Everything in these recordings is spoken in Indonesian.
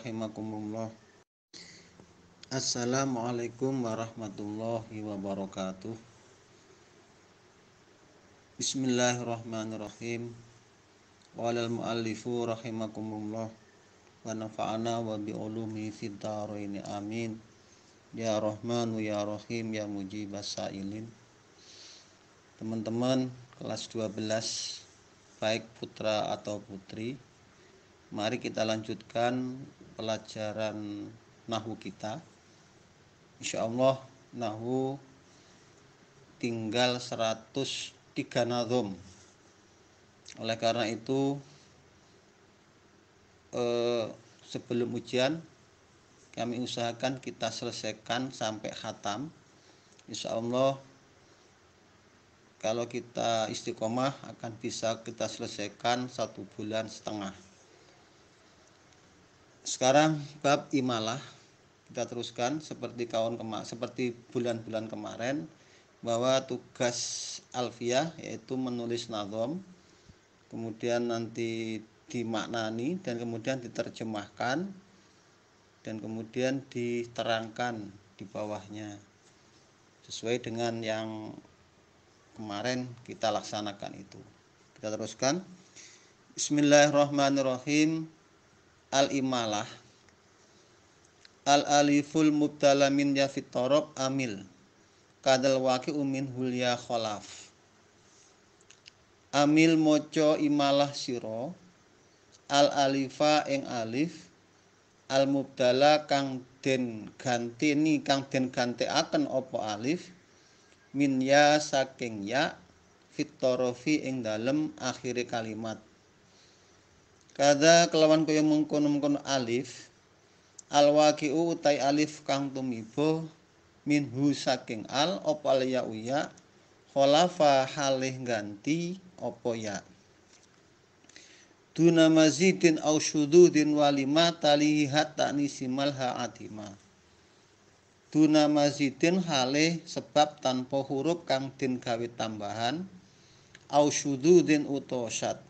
rahimakumullah. Assalamualaikum warahmatullahi wabarakatuh. Bismillahirrahmanirrahim. Walal muallifu rahimakumullah wa nafa'ana wa bi'ulumi fid dharain amin. Ya Rahmanu ya Rahim ya mujibas sa'ilin. Teman-teman kelas 12 baik putra atau putri, mari kita lanjutkan pelajaran nahwu kita. Insyaallah nahwu tinggal 103 nadhum. Oleh karena itu sebelum ujian kami usahakan kita selesaikan sampai khatam. Insyaallah kalau kita istiqomah akan bisa kita selesaikan 1,5 bulan. Sekarang bab imalah kita teruskan seperti bulan-bulan kemarin, bahwa tugas alfiyah yaitu menulis nadhom, kemudian nanti dimaknani dan kemudian diterjemahkan dan kemudian diterangkan di bawahnya sesuai dengan yang kemarin kita laksanakan itu. Kita teruskan. Bismillahirrahmanirrahim. Al-imalah. Al-aliful mubtala min ya fit torob amil kadal waqi'u min hulya kholaf. Amil moco imalah siro al-alifa ing alif al mubtala kang den gantiaken opo alif min ya saking ya fit torofi ing dalem akhire kalimat. Kada kelawan kaya mengkono-mengkono alif al-waqi'u utai alif kang tumiba minhu saking al apa ya uya kholafa halih ganti apa ya duna mazidin au syududin walima talihi hatta nisimal ha'atima. Duna mazidin halih sebab tanpa huruf kang den gawe tambahan au syududin utosat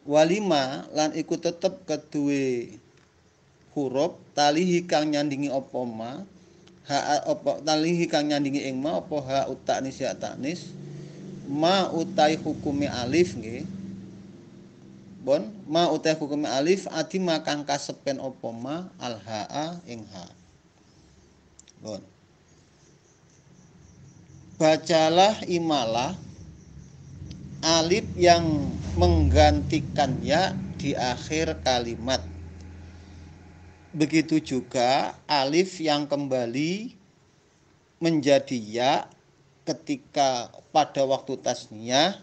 walima lan iku tetep keduwe huruf talihi kang nyandingi apa ma ha apa talihi kang nyandingi ing ma apa ha utanis ya tanis ma utai hukume alif nggih bon ma utai hukume alif adima kang kasepen apa ma al haa ing ha bon bacalah imalah alif yang menggantikan ya di akhir kalimat. Begitu juga alif yang kembali menjadi ya ketika pada waktu tasniyah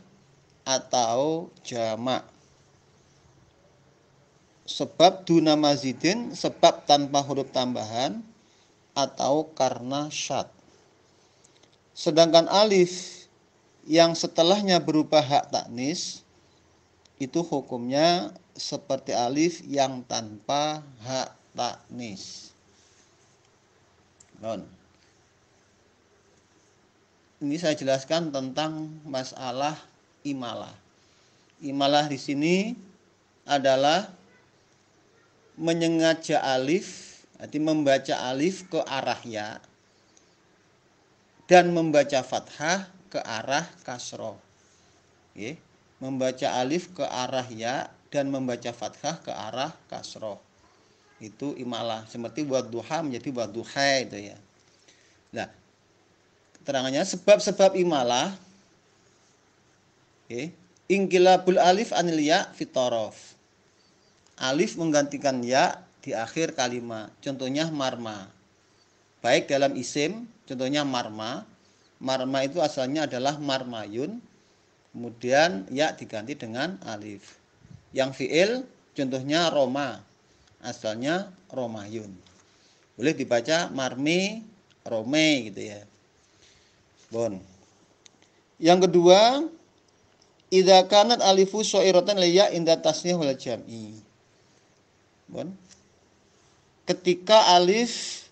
atau jamak. Sebab duna mazidin, sebab tanpa huruf tambahan atau karena syad. Sedangkan alif yang setelahnya berubah hak taknis itu hukumnya seperti alif yang tanpa hak taknis. Non. Ini saya jelaskan tentang masalah imalah. Imalah di sini adalah menyengaja alif, arti membaca alif ke arah ya dan membaca fathah ke arah kasroh. Okay. Membaca alif ke arah ya dan membaca fathah ke arah kasroh. Itu imalah, seperti buat duha menjadi buat duha itu ya. Nah, keterangannya sebab-sebab imalah ingkilabul alif anil ya fitorof. Alif menggantikan ya di akhir kalimat. Contohnya marma. Baik dalam isim, contohnya marma. Marma itu asalnya adalah marmayun. Kemudian ya diganti dengan alif. Yang fi'il contohnya roma. Asalnya romayun. Boleh dibaca marmi, rome gitu ya. Bon. Yang kedua, idza kanat alifu syairatan liya inda tasniyah wal jam'i. Bon. Ketika alif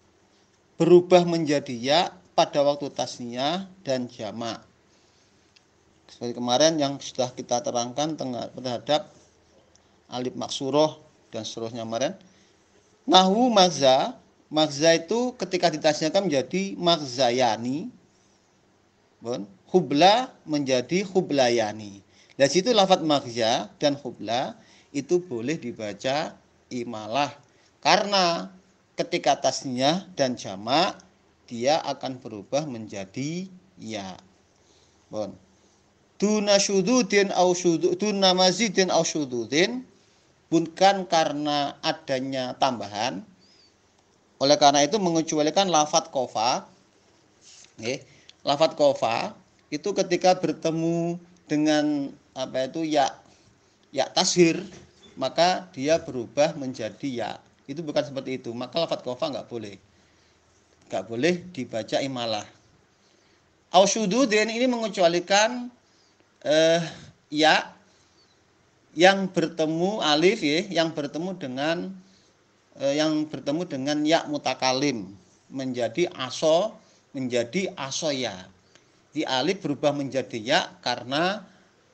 berubah menjadi ya pada waktu tasniyah dan jamak. Seperti kemarin yang sudah kita terangkan terhadap alif maksuroh dan seterusnya kemarin. Nahwu magza, magza itu ketika ditasnyakan menjadi magzayani. Hubla menjadi hublayani. Dari situ lafadz magza dan hubla itu boleh dibaca imalah. Karena ketika tasnyah dan jamak dia akan berubah menjadi ya. Bon. Duna syududin au syudud, duna mazidin au syududin, bukan karena adanya tambahan. Oleh karena itu mengecualikan lafadz kofa. Lafadz kofa itu ketika bertemu dengan ya tashir, maka dia berubah menjadi ya. Itu bukan seperti itu. Maka lafadz kofa nggak boleh dibaca imalah. Au syududin ini mengecualikan ya yang bertemu alif ya, yang bertemu dengan ya mutakalim menjadi asoya. Di alif berubah menjadi ya karena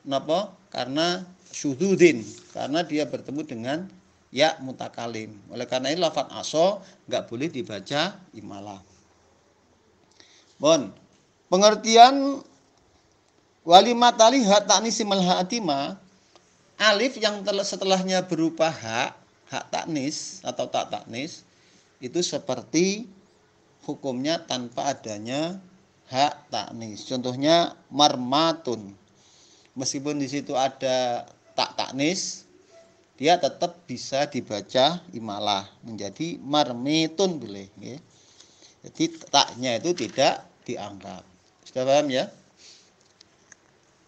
napa? Karena syududin, karena dia bertemu dengan ya mutakalim. Oleh karena itu lafadz aso nggak boleh dibaca imalah. Bon, pengertian walimatali hak taknisimul ha'atima, alif yang setelahnya berupa hak taknis atau tak taknis itu seperti hukumnya tanpa adanya hak taknis. Contohnya marmatun. Meskipun di situ ada tak taknis, dia tetap bisa dibaca imalah menjadi marmitun boleh. Ya. Jadi taknya itu tidak dianggap. Sudah paham ya?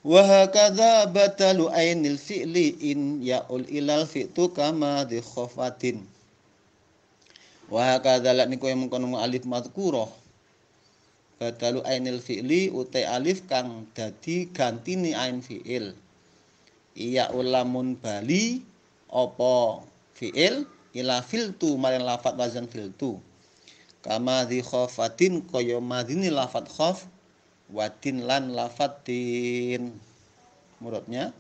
Wa hakadha batalu ainil fi'li in ya'ul ilal fi'tu kama di khofatin. Wa hakadha lak niku yang mengkono alif madhkurah. Batalu ainil fi'li utai alif kang dadi gantine ain fi'il. Iya ulamun bali apa fi'il ila filtu maring lafat wazan filtu. Kama di khofatin kaya madini lafat khof wadin lan lafatin. Murutnya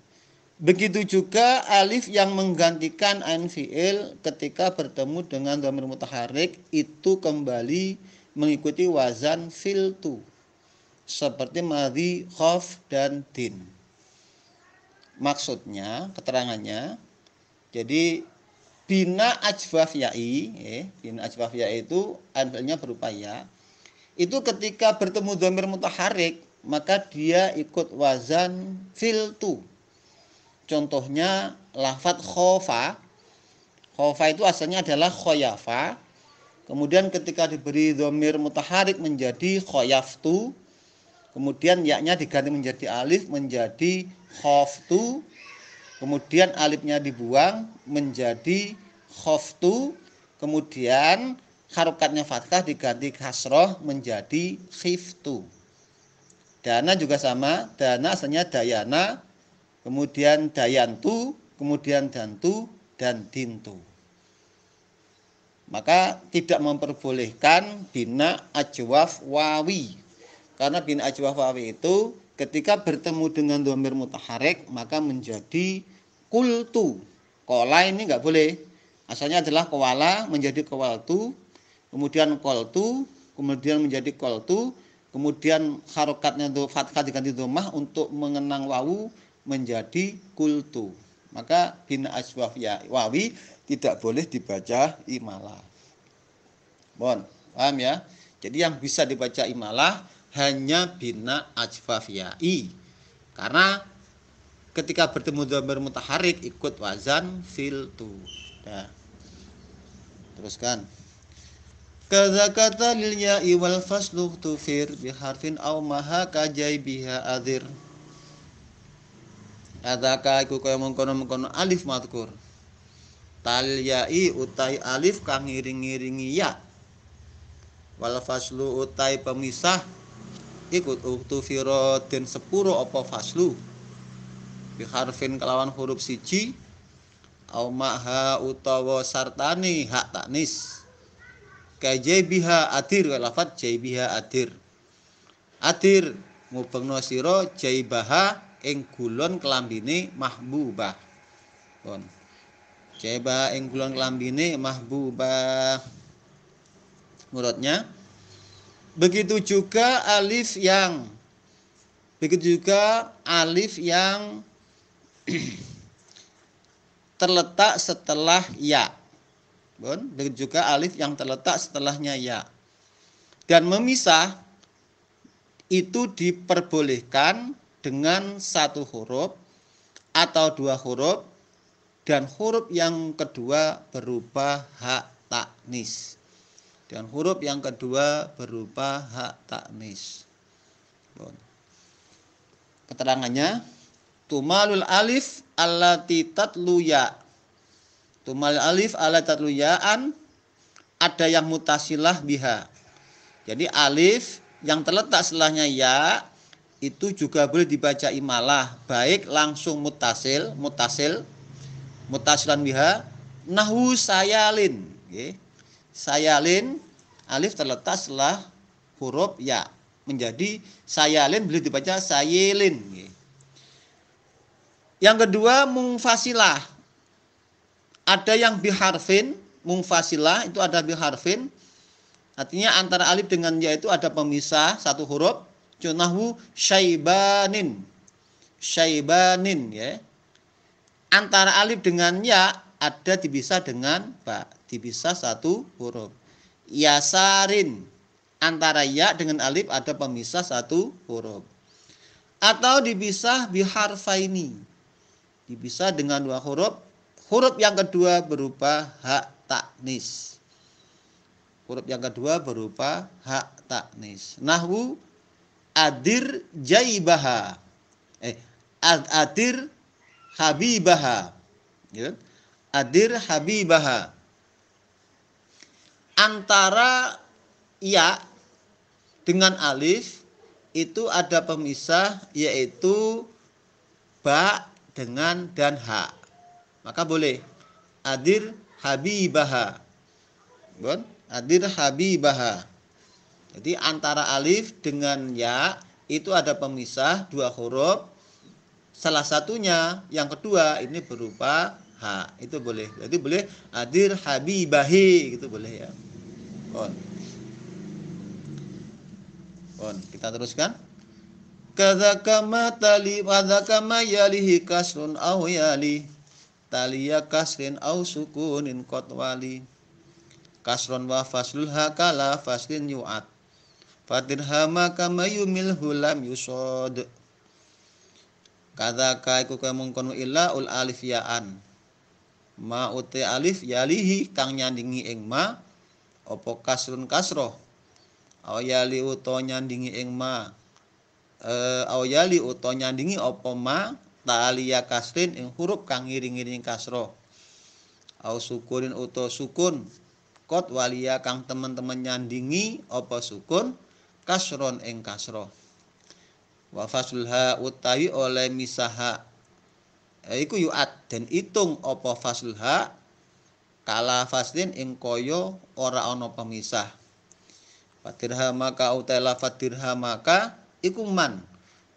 begitu juga alif yang menggantikan ain fi'il ketika bertemu dengan dhamir mutaharrik itu kembali mengikuti wazan filtu seperti madhi, khof dan din. Maksudnya, keterangannya, jadi bina ajwaf ya'i, bina ajwaf ya'i itu ain fi'ilnya berupa ya. Itu ketika bertemu dhamir mutaharrik maka dia ikut wazan filtu. Contohnya lafadz khofa. Khofa itu asalnya adalah khoyafa. Kemudian ketika diberi dhamir mutaharrik menjadi khoyaftu. Kemudian yaknya diganti menjadi alif menjadi khoftu. Kemudian alifnya dibuang menjadi khoftu. Kemudian harokatnya fathah diganti kasroh menjadi khiftu. Dana juga sama, dana asalnya dayana, kemudian dayantu, kemudian dantu, dan dintu. Maka tidak memperbolehkan bina ajwaf wawi. Karena bina ajwaf wawi itu ketika bertemu dengan dhamir mutaharrik maka menjadi kultu. Kola ini nggak boleh. Asalnya adalah kowala menjadi kowaltu. Kemudian koltu, kemudian menjadi koltu, kemudian harokatnya itu fathah diganti dhammah untuk mengenang wawu menjadi kultu. Maka bina ajwaf ya wawi tidak boleh dibaca imalah. Bon, paham ya? Jadi yang bisa dibaca imalah hanya bina ajwaf ya'i. Karena ketika bertemu dhamir mutaharrik ikut wazan filtu. Nah, teruskan. Kadza kata lil ya'i wal faslu tufir bi harfin aw maha kajai biha adir. Kadzaka iku kaya mengkono-mengkono alif madhkur. Tal ya'i utai alif kang ngiring-ngiringi ya. Wal faslu utai pemisah ikut tufiro den sepuro apa faslu. Bi harfin kelawan huruf siji aw maha utawa sartani hak taknis. Kajai biha adir lafat jai biha adir. Adir mubengno sira jaibaha ing gulon kelambine mahbubah. Pun. Coba ing kulon kelambine mahbubah. Menurutnya begitu juga alif yang terletak setelah ya. Begitu juga alif yang terletak setelahnya ya. Dan memisah itu diperbolehkan dengan satu huruf atau dua huruf, dan huruf yang kedua berupa hak taknis. Dan huruf yang kedua berupa hak taknis. Keterangannya, tumalul alif allati tatlu ya. Tumalul alif allati tatlu ya'an, ada yang mutasilah biha. Jadi alif yang terletak setelahnya ya itu juga boleh dibaca imalah, baik langsung mutasilan biha, nahwu sayalin. Sayalin, alif terletak setelah huruf ya, menjadi sayalin boleh dibaca sayilin. Yang kedua mungfasilah, ada yang biharfin. Mungfasilah itu ada biharfin, artinya antara alif dengan ya itu ada pemisah satu huruf. Nahwu syaibanin ya. Antara alif dengan ya ada dipisah dengan ba, dipisah satu huruf. Yasarin, antara ya dengan alif ada pemisah satu huruf. Atau dipisah biharfaini, dipisah dengan dua huruf. Huruf yang kedua berupa hak taknis. Huruf yang kedua berupa hak taknis. Nahwu adir jaibaha, adir habibaha, adir habibaha. Antara ya dengan alif itu ada pemisah, yaitu ba dengan dan ha. Maka boleh adir habibaha, adir habibaha. Jadi antara alif dengan ya itu ada pemisah dua huruf. Salah satunya yang kedua ini berupa ha, itu boleh. Jadi boleh adir habibahi, gitu boleh ya. Kita teruskan. Kadzaka ma tali wa dzaka ma yalihi kasrun aw yali taliya kasrin aw sukunin qatwali. Kasrun wa faslul hakala faslin yu'at fatirhama kama yumilhu lam yusod. Kadzaka iku kamungkon illa ul alif ya'an. Ma uti alif yalihi kang nyandingi ing ma apa kasrun kasroh. Aw yali uto nyandingi ing ma. Aw yali uto nyandingi apa ma ta'aliya kasrin ing huruf kang ngiring-ngiring kasroh. Aw sukunin uto sukun. Kot walia kang teman-teman nyandingi apa sukun kasron ing kasroh. Wa faslha utawi oleh misaha iku yu'at, dan itung apa faslha kala faslin ing kaya ora ana pemisah. Fatirhamaka utawi lafadz dirhamaka iku man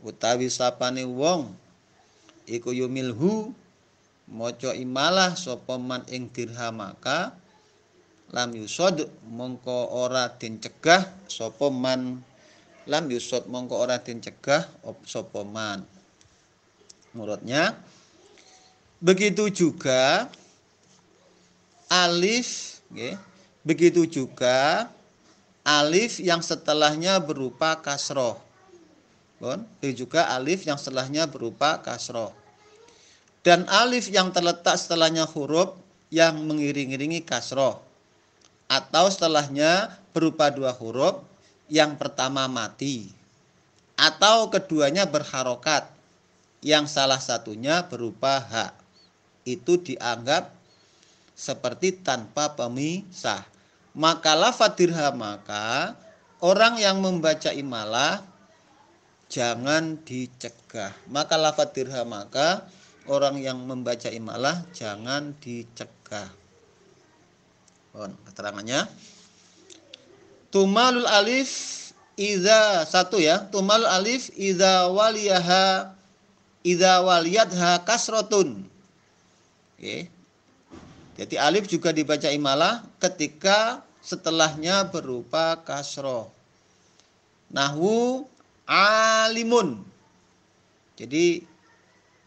utawi sapane wong iku yumilhu maca imalah sapa man ing dirhamaka lam yusod mongko ora den cegah sapa man. Lam yusod mongko ora den cegah sapa man. Menurutnya begitu juga alif, begitu juga alif yang setelahnya berupa kasroh. Begitu juga alif yang setelahnya berupa kasroh. Dan alif yang terletak setelahnya huruf yang mengiring-iringi kasroh, atau setelahnya berupa dua huruf, yang pertama mati atau keduanya berharokat, yang salah satunya berupa ha, itu dianggap seperti tanpa pemisah. Maka lafadz dirhamaka, orang yang membaca imalah jangan dicegah. Maka lafadz dirhamaka, orang yang membaca imalah jangan dicegah. Keterangannya, tumalul alif idza satu ya, tumalul alif idza waliyatha kasratun. Jadi alif juga dibaca imalah ketika setelahnya berupa kasroh. Nahwu alimun. Jadi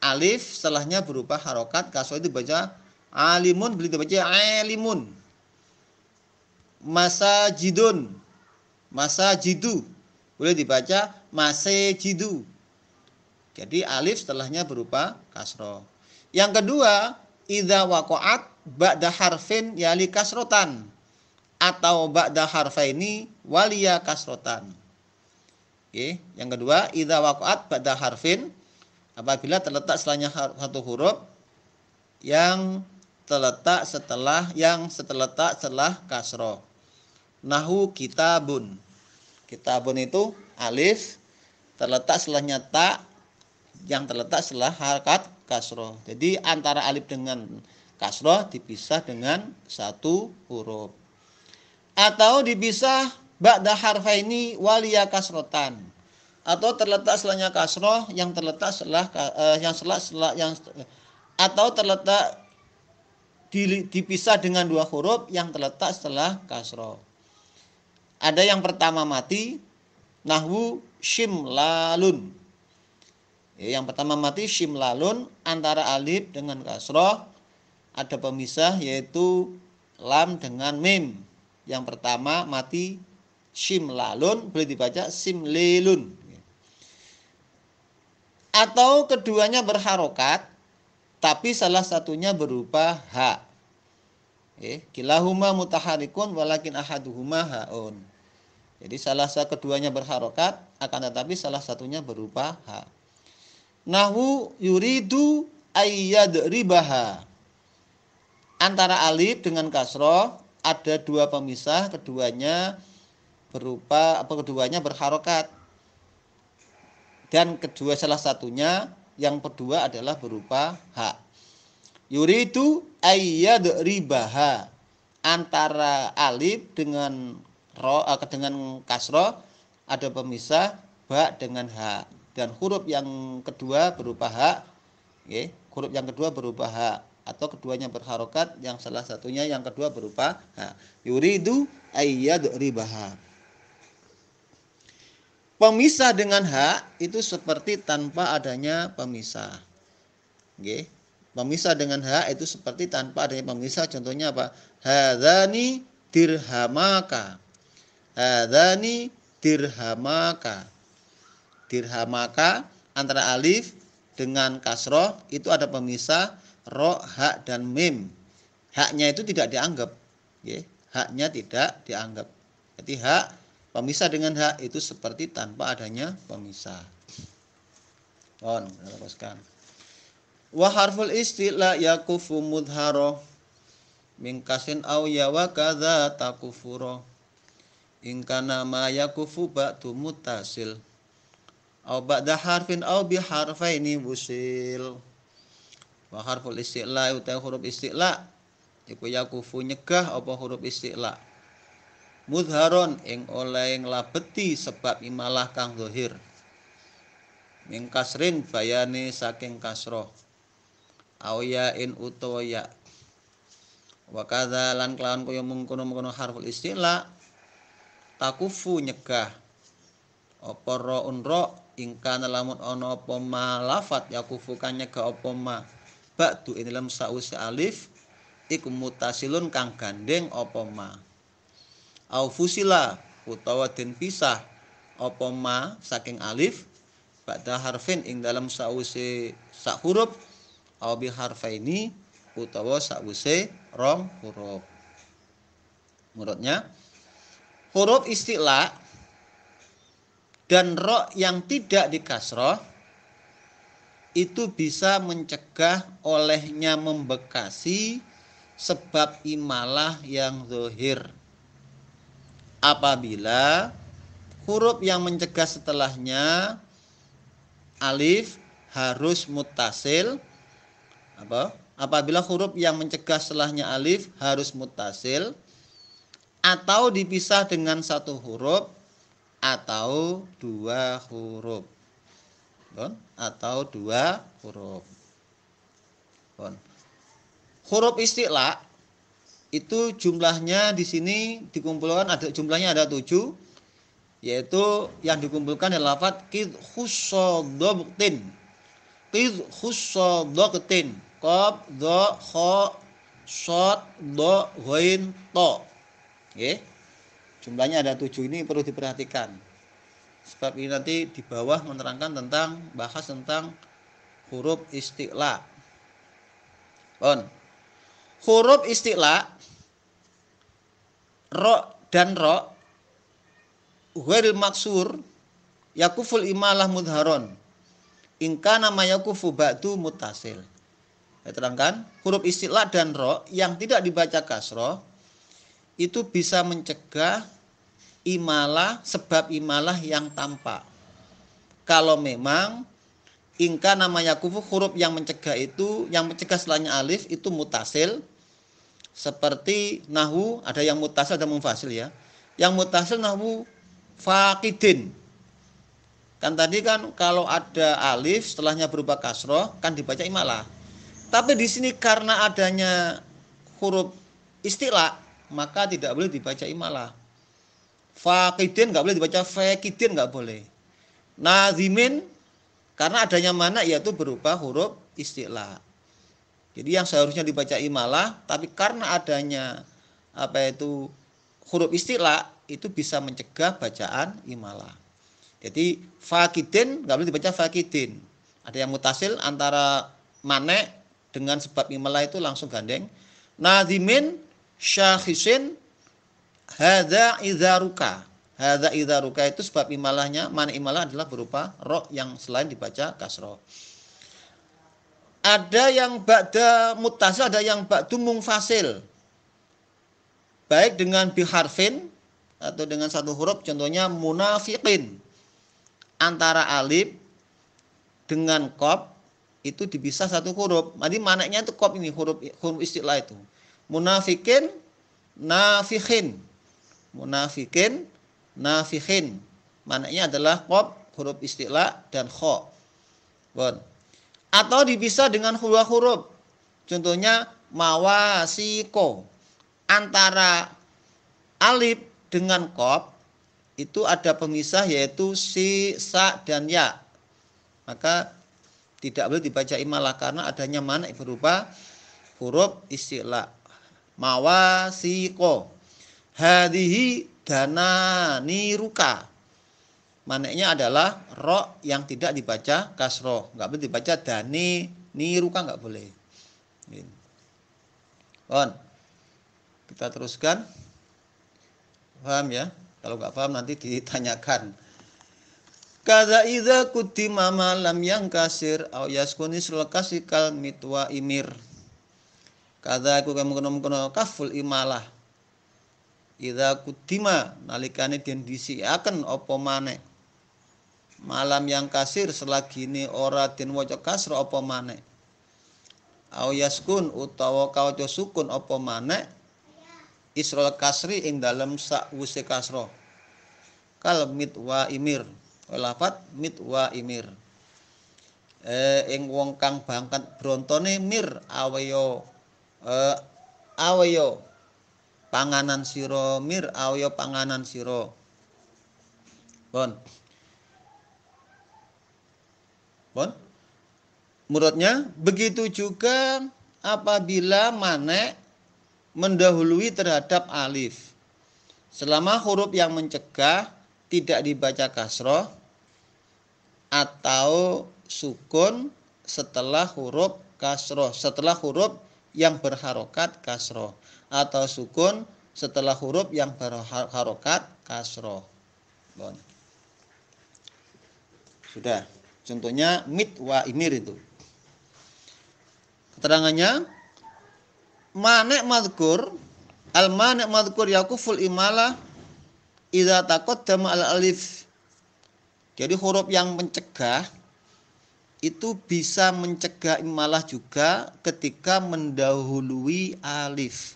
alif setelahnya berupa harokat, kasroh itu dibaca alimun, boleh dibaca alimun. Masajidun, masajidu, boleh dibaca masejidu. Jadi alif setelahnya berupa kasroh. Yang kedua, idza waqa'at ba'da harfin yali kasrotan atau ba'da harfaini waliya kasrotan. Oke, yang kedua, idza waqa'at ba'da harfin, apabila terletak setelahnya satu huruf yang terletak setelah kasroh. Nahu kitabun. Kitabun itu alif terletak setelahnya ta yang terletak setelah harakat kasroh. Jadi antara alif dengan kasroh dipisah dengan satu huruf. Atau dipisah ba'da harfaini waliya kasrotan. Atau terletak setelahnya kasroh yang terletak setelah atau terletak dipisah dengan dua huruf yang terletak setelah kasroh. Ada yang pertama mati, nahwu shimlalun. Yang pertama mati shimlalun, antara alif dengan kasroh ada pemisah yaitu lam dengan mim. Yang pertama mati shimlalun, boleh dibaca simlilun. Atau keduanya berharokat tapi salah satunya berupa ha. Kilahuma mutaharikun walakin ahaduhuma haun. Jadi keduanya berharokat, akan tetapi salah satunya berupa ha. Nahwu yuridu ayyadribaha. Antara alif dengan kasroh ada dua pemisah, keduanya berharokat. Dan salah satunya yang kedua adalah berupa ha. Yuridu ayyadribaha. Antara alif dengan kasroh ada pemisah ba dengan ha, dan huruf yang kedua berupa ha, huruf yang kedua berupa ha, atau keduanya berharokat, yang salah satunya yang kedua berupa ha. Yuridu ayyadribaha. Pemisah dengan ha itu seperti tanpa adanya pemisah. Pemisah dengan ha itu seperti tanpa adanya pemisah. Contohnya apa? Hadzani dirhamaka. Hadzani dirhamaka. Dirhamaka antara alif dengan kasroh itu ada pemisah ro, ha, dan mim. Haknya itu tidak dianggap. Haknya tidak dianggap. Jadi hak pemisah dengan hak itu seperti tanpa adanya pemisah. Teruskan. Wa harful istila yakufu mudharo min kasin aw ya wa kadza takufuro. In kana ma yakufu ba'du muttasil aw ba'da harfin aw bi harfaini wusil. Wa harful istila uta huruf istila iku yakufu nyegah apa huruf istila. Mudharon ing oleh nglabeti sebab imalah kang zahir. Min kasrin bayane saking kasroh. Aw ya in utawa ya. Wa kadza lan kelawan kaya mengkono-mengkono harful istila takufu nyegah apa raun ra ingkana lamun ana apa ma lafat yakufu kan nyegah apa ma ba'du ing dalam sause alif iku mutasilun kang gandeng apa ma au fusila utawa den pisah apa ma saking alif ba'da harfin ing dalam sause sak huruf au bi harfaini utawa sause rong huruf. Menurutnya huruf isti'la dan ro yang tidak dikasroh itu bisa mencegah olehnya membekasi sebab imalah yang zahir. Apabila huruf yang mencegah setelahnya alif harus muttasil, apabila huruf yang mencegah setelahnya alif harus muttasil atau dipisah dengan satu huruf atau dua huruf. Huruf isti'la itu jumlahnya di sini dikumpulkan jumlahnya ada 7, yaitu yang dikumpulkan adalah lafaz qid khussodobtin. Qid khussodobtin. Qaf dha kha shad dha ghain ta. Oke. Jumlahnya ada 7, ini perlu diperhatikan. Sebab ini nanti di bawah menerangkan bahas tentang huruf isti'la. Huruf isti'la ro dan ro ghairil maksur yakuful imalah mudharon ingka nama yakufu ba'du mutasil. Saya terangkan, huruf isti'la dan ro yang tidak dibaca kasroh itu bisa mencegah imalah, sebab imalah yang tampak. Kalau memang ingka nama yakufu, huruf yang mencegah itu, yang mencegah setelahnya alif itu mutasil. Seperti nahwu, ada yang mutasil ada munfasil ya. Yang mutasil nahwu faqidin. Kan tadi kan kalau ada alif setelahnya berupa kasroh kan dibaca imalah. Tapi di sini karena adanya huruf isti'la maka tidak boleh dibaca imalah. Faqidin nggak boleh dibaca faqidin, nggak boleh. Nazimin karena adanya mana yaitu berupa huruf isti'la. Jadi yang seharusnya dibaca imalah tapi karena adanya huruf isti'la itu bisa mencegah bacaan imalah. Jadi faqidin nggak boleh dibaca faqidin. Ada yang mutasil antara mane dengan sebab imalah itu langsung gandeng. Nazimin syakhisin hadza idzaruka. Hadza idzaruka itu sebab imalahnya, mana imalah adalah berupa ro yang selain dibaca kasroh. Ada yang ba'da muttasil, ada yang ba'du munfasil. Baik dengan biharfin atau dengan satu huruf, contohnya munafiqin. Antara alif dengan qaf itu dipisah satu huruf. Jadi mananya itu qaf ini, huruf isti'la itu. Munafikin, nafikhin. Munafikin, nafikhin. Mananya adalah qaf, huruf isti'la dan kha. Bon. Atau dipisah dengan huruf. Contohnya mawasiko. Antara alif dengan qaf itu ada pemisah yaitu si, sa dan ya. Maka tidak boleh dibaca imalah karena adanya mana berupa huruf isti'la. Mawasiko. Hadhihi dananiruka. Mananya adalah ro yang tidak dibaca kasroh. Nggak boleh dibaca dani, niruka nggak boleh. Kita teruskan. Paham ya? Kalau nggak paham nanti ditanyakan. Kaza idza kutima malam yang kasir au yaskunis lakasikal mitwa imir. Kaza aku kono kaful imalah. Idza kutima nalikane den disiaken apa maneh. Malam yang kasir selagi ini ora den waca kasra apa maneh. Au yaskun utawa kawaca sukun apa maneh. Isrul kasri ing dalem sakwuse kasra. Kal mitwa imir. Lafat mitwa imir. Ing wong kang bangkat brontone mir aweyo panganan sira mir aweyo panganan sira. Bon. Menurutnya begitu juga apabila manek mendahului terhadap alif. Selama huruf yang mencegah tidak dibaca kasroh atau sukun setelah huruf kasroh, setelah huruf yang berharokat kasroh, atau sukun setelah huruf yang berharokat kasroh. Bon. Sudah. Contohnya mit wa imir itu. Keterangannya manek madhkur, al manek madhkur yakuful imalah idza taqaddama al alif. Jadi huruf yang mencegah itu bisa mencegah imalah juga ketika mendahului alif.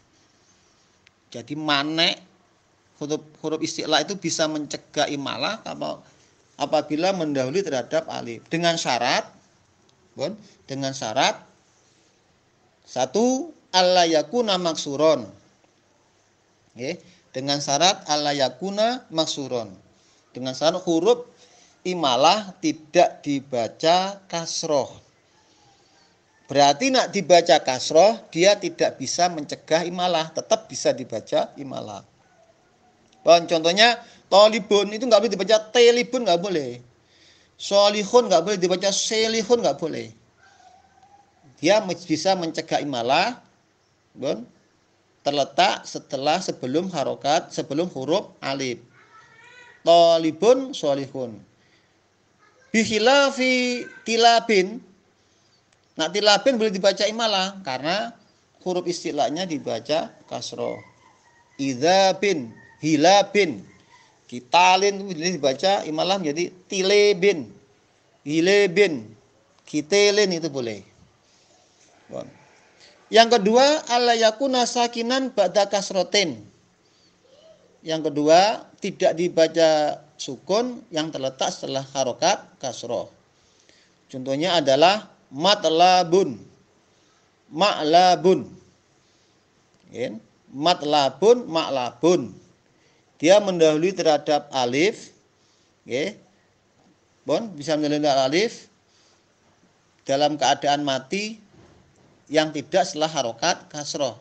Jadi manek huruf isti'la itu bisa mencegah imalah apabila mendahului terhadap alif dengan syarat satu alla yakuna maksuron. Nggih, dengan syarat alla yakuna maksuron. Dengan syarat huruf imalah tidak dibaca kasroh. Berarti nak dibaca kasroh, dia tidak bisa mencegah imalah, tetap bisa dibaca imalah. Contohnya tolibun itu nggak boleh dibaca telibun, nggak boleh. Solihun nggak boleh dibaca selihun, nggak boleh. Dia bisa mencegah imalah, terletak sebelum harokat, sebelum huruf alif. Tolibun, solihun. Bihilafi tilabin. Nah, tilabin boleh dibaca imalah karena huruf istilahnya dibaca kasroh. Idzabin, hilabin, kitalin boleh dibaca imalah menjadi tilebin, hilebin, kitelin itu boleh. Yang kedua, alla yakuna sakinan ba'da kasrotin. Yang kedua, tidak dibaca sukun yang terletak setelah harokat kasroh. Contohnya adalah matlabun, ma'labun, matlabun, ma'labun. Dia mendahului terhadap alif, bisa mendahului alif dalam keadaan mati yang tidak setelah harokat kasroh.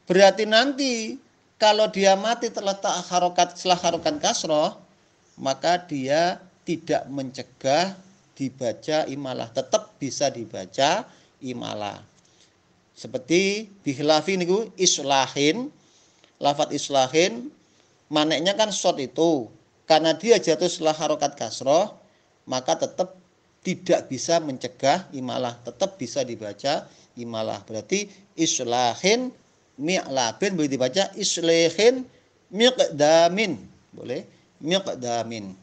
Berarti nanti kalau dia mati terletak setelah harokat kasroh, maka dia tidak mencegah dibaca imalah, tetap bisa dibaca imalah. Seperti bihilafi niku islahin, lafat islahin maneknya kan short itu. Karena dia jatuh setelah harokat kasroh, maka tetap tidak bisa mencegah imalah, tetap bisa dibaca imalah. Berarti islahin mi'labin boleh dibaca islihin miqdamin, boleh miqdamin.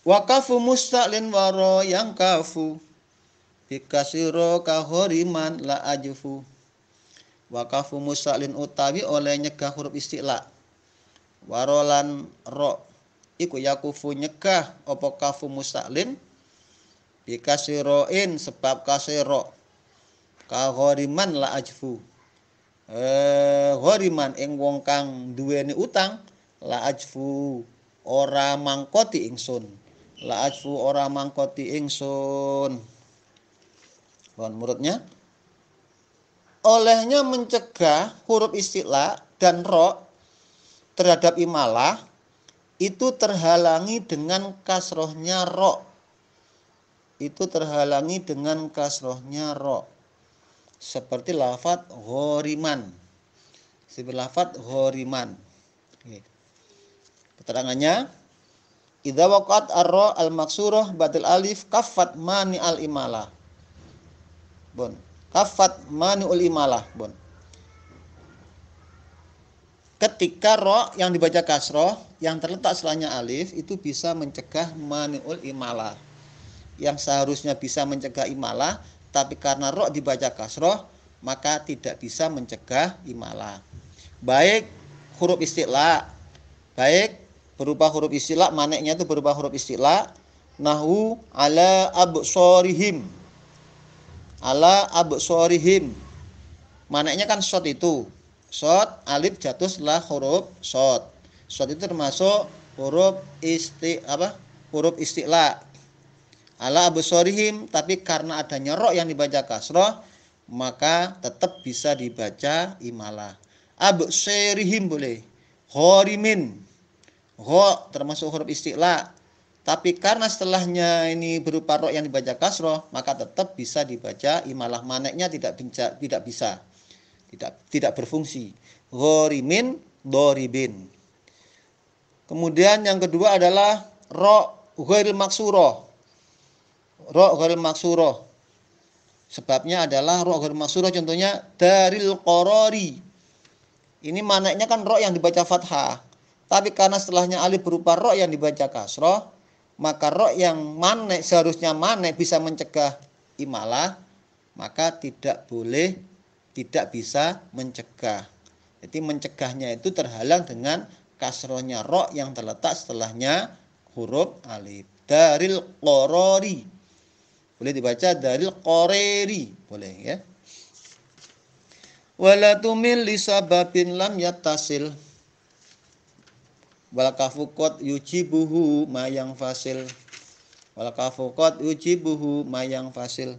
Wakafu musta'lin waro yang kafu bikasiro kahoriman la ajufu. Wakafu musta'lin utawi oleh nyegah huruf isti'la warolan ro iku yakufu nyegah opo kafu musta'lin bikasiroin sebab kasiro kahoriman la ajufu. Horiman ing wong kang duweni utang la ajfu ora mangkoti ingsun, la ajfu ora mangkoti ingsun. Menurutnya olehnya mencegah huruf isti'la dan ro terhadap imalah itu terhalangi dengan kasrohnya ro. Itu terhalangi dengan kasrohnya ro. Seperti lafat ghoriman. Seperti lafat ghoriman. Keterangannya, idza waqat ar-ra al-maksurah badal alif kaffat mani al-imalah. Kaffat mani al-imalah. Ketika ro yang dibaca kasroh yang terletak setelahnya alif itu bisa mencegah mani'ul imalah. Yang seharusnya bisa mencegah imalah, tapi karena ro dibaca kasroh maka tidak bisa mencegah imalah. Baik huruf isti'la, baik berupa huruf isti'la, maneknya itu berupa huruf isti'la, nahu ala absorihim, ala absorihim. Maneknya kan short itu, short alif jatuh setelah huruf short. Short itu termasuk huruf huruf isti'la. Ala absorihim, tapi karena adanya ro yang dibaca kasroh maka tetap bisa dibaca imalah. Absorihim boleh, horimin, ho termasuk huruf isti'la, tapi karena setelahnya ini berupa ro yang dibaca kasroh maka tetap bisa dibaca imalah. Maneknya tidak bisa, tidak berfungsi. Horimin, doribin. Kemudian yang kedua adalah ro ghairil maksuroh. Ro ghairil maksuroh. Sebabnya adalah ro ghairil maksuroh, contohnya daril qorori. Ini maneknya kan ro yang dibaca fathah. Tapi karena setelahnya alif berupa ro yang dibaca kasroh, maka ro yang manek seharusnya manek bisa mencegah imalah, maka tidak bisa mencegah. Jadi mencegahnya itu terhalang dengan kasrohnya ro yang terletak setelahnya huruf alif. Daril qorori. Boleh dibaca daril qoreri, boleh ya. Wala tumil li sababin lam yattasil. Wal kafu qad yujibuhu mayang fasil. Wal kafu qad yujibuhu mayang fasil.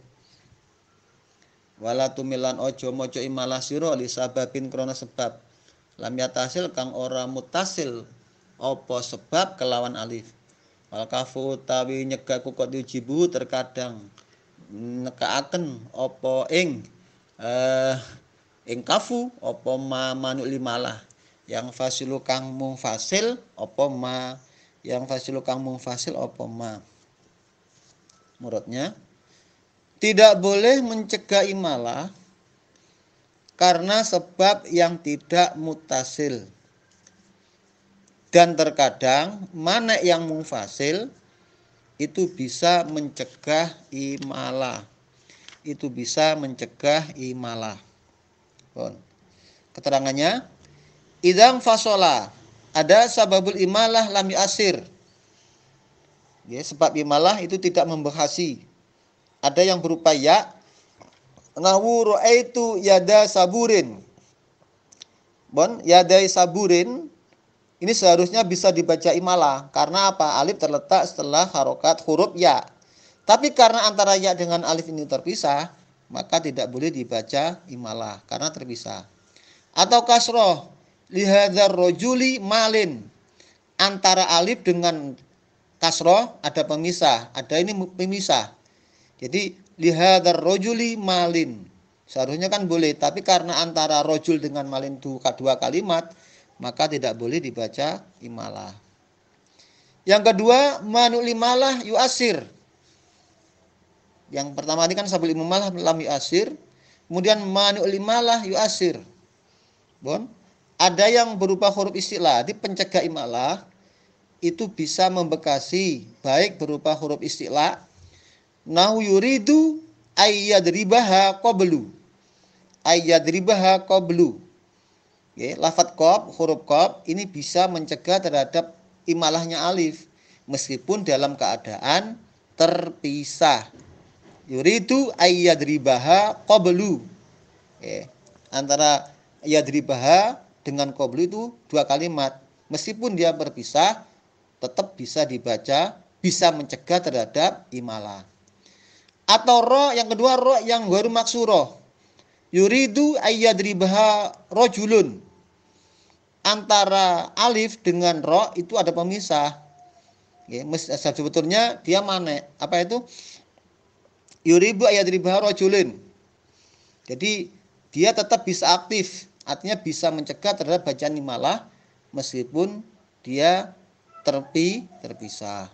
Wala tumilan ojo mojo imalah sira li sababin krana sebab. Lam yattasil kang ora mutasil apa sebab kelawan alif. Wal kafu utawi nyegah qad yujibuhu terkadang nekaaken apa ing kafu apa ma manuk limalah yang fasilu kang mung fasil apa ma yang fasilu kang mung fasil apa ma. Menurutnya tidak boleh mencegah imalah karena sebab yang tidak mutasil, dan terkadang mana yang mung fasil itu bisa mencegah imalah. Itu bisa mencegah imalah. Keterangannya, idang fasola ada sababul imalah lam asir. Ya, sebab imalah itu tidak membahasi. Ada yang berupa ya. Nahu ra'aitu yada saburin. Yada saburin ini seharusnya bisa dibaca imalah. Karena apa? Alif terletak setelah harokat huruf ya. Tapi karena antara ya dengan alif ini terpisah, maka tidak boleh dibaca imalah karena terpisah. Atau kasroh, lihadzar rojuli malin. Antara alif dengan kasroh ada pemisah, ada ini pemisah. Jadi lihadzar rojuli malin. Seharusnya kan boleh, tapi karena antara rojul dengan malin itu dua kalimat, maka tidak boleh dibaca imalah. Yang kedua, manuk limalah yu'asir. Yang pertama ini kan sabul imalah lam yu'asir. Kemudian manuk limalah yu'asir. Ada yang berupa huruf istilah, di pencegah imalah itu bisa membekasi, baik berupa huruf istilah. Nahu yuridu ayyadribaha qablu. Ayyadribaha qablu. Lafadz qaf, huruf qaf ini bisa mencegah terhadap imalahnya alif meskipun dalam keadaan terpisah. Yuridu ayyadribaha qablu. Antara yadribaha dengan qablu itu dua kalimat. Meskipun dia berpisah, tetap bisa dibaca, bisa mencegah terhadap imalah. Atau ro yang kedua, ro yang baru maksuroh. Yuridu ayyadribaha rojulun. Antara alif dengan ro itu ada pemisah. Sebetulnya dia mana? Apa itu? Yuridu ayyadribaha rojulun. Jadi dia tetap bisa aktif. Artinya bisa mencegah terhadap bacaan imalah meskipun dia terpisah.